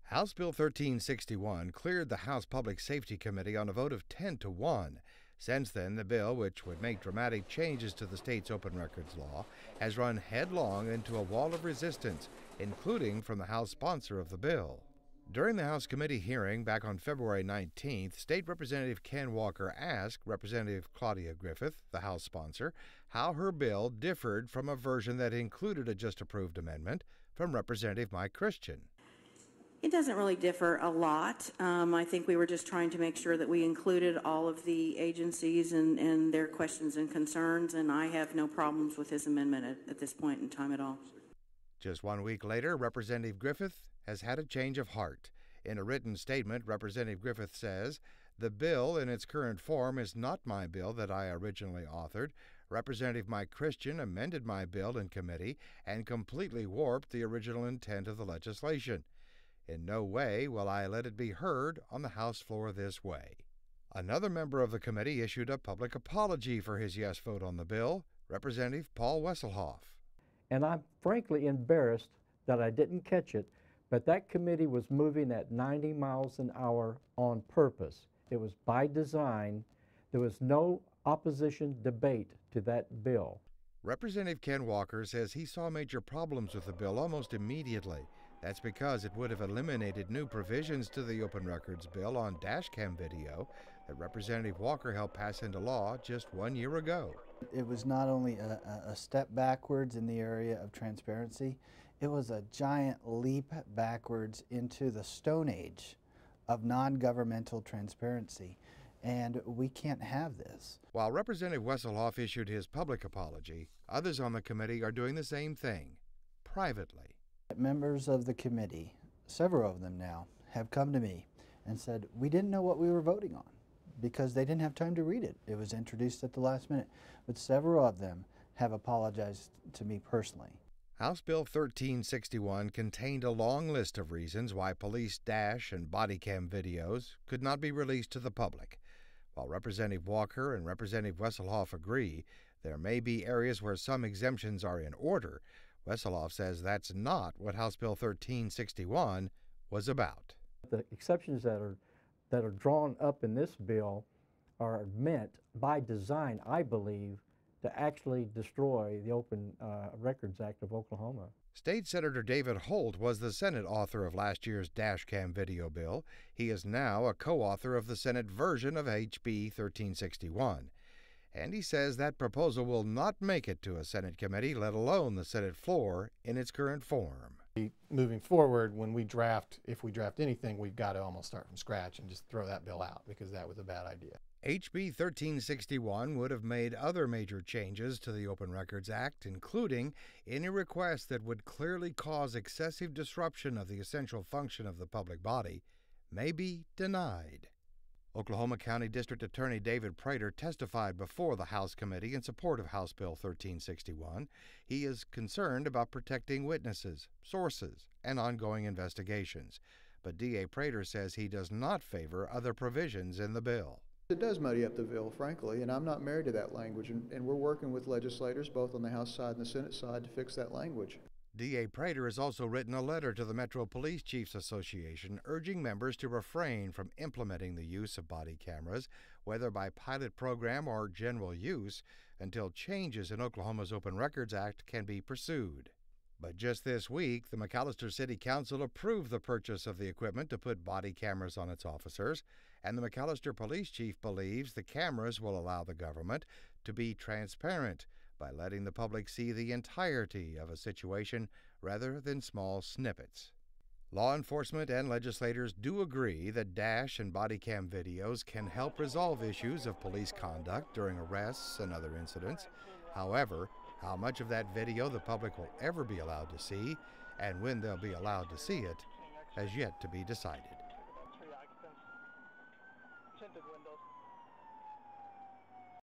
House Bill 1361 cleared the House Public Safety Committee on a vote of 10-1. Since then, the bill, which would make dramatic changes to the state's open records law, has run headlong into a wall of resistance, including from the House sponsor of the bill. During the House committee hearing back on February 19th, State Representative Ken Walker asked Representative Claudia Griffith, the House sponsor, how her bill differed from a version that included a just-approved amendment from Representative Mike Christian. It doesn't really differ a lot. I think we were just trying to make sure that we included all of the agencies and their questions and concerns, and I have no problems with his amendment at this point in time at all. Just 1 week later, Representative Griffith has had a change of heart. In a written statement, Representative Griffith says, "The bill in its current form is not my bill that I originally authored. Representative Mike Christian amended my bill in committee and completely warped the original intent of the legislation. In no way will I let it be heard on the House floor this way." Another member of the committee issued a public apology for his yes vote on the bill, Representative Paul Wesselhoff. And I'm frankly embarrassed that I didn't catch it, but that committee was moving at 90 miles an hour on purpose. It was by design. There was no opposition debate to that bill. Representative Ken Walker says he saw major problems with the bill almost immediately. That's because it would have eliminated new provisions to the Open Records bill on dashcam video that Representative Walker helped pass into law just 1 year ago. It was not only a step backwards in the area of transparency, it was a giant leap backwards into the Stone Age of non-governmental transparency. And we can't have this. While Representative Wesselhoff issued his public apology, others on the committee are doing the same thing, privately. Members of the committee, several of them now, have come to me and said, we didn't know what we were voting on because they didn't have time to read it. It was introduced at the last minute. But several of them have apologized to me personally. House Bill 1361 contained a long list of reasons why police dash and body cam videos could not be released to the public. While Representative Walker and Representative Wesselhoff agree there may be areas where some exemptions are in order, Wesselhoff says that's not what House Bill 1361 was about. The exceptions that are drawn up in this bill are meant by design, I believe, to actually destroy the Open Records Act of Oklahoma. State Senator David Holt was the Senate author of last year's dashcam video bill. He is now a co-author of the Senate version of HB 1361. And he says that proposal will not make it to a Senate committee, let alone the Senate floor in its current form. Moving forward, when we draft, if we draft anything, we've got to almost start from scratch and just throw that bill out because that was a bad idea. HB 1361 would have made other major changes to the Open Records Act, including any request that would clearly cause excessive disruption of the essential function of the public body may be denied. Oklahoma County District Attorney David Prater testified before the House committee in support of House Bill 1361. He is concerned about protecting witnesses, sources, and ongoing investigations. But D.A. Prater says he does not favor other provisions in the bill. It does muddy up the bill, frankly, and I'm not married to that language, and we're working with legislators, both on the House side and the Senate side, to fix that language. D.A. Prater has also written a letter to the Metro Police Chiefs Association urging members to refrain from implementing the use of body cameras, whether by pilot program or general use, until changes in Oklahoma's Open Records Act can be pursued. But just this week, the McAlester City Council approved the purchase of the equipment to put body cameras on its officers, and the McAlester Police Chief believes the cameras will allow the government to be transparent by letting the public see the entirety of a situation rather than small snippets. Law enforcement and legislators do agree that dash and body cam videos can help resolve issues of police conduct during arrests and other incidents. However, how much of that video the public will ever be allowed to see and when they'll be allowed to see it has yet to be decided.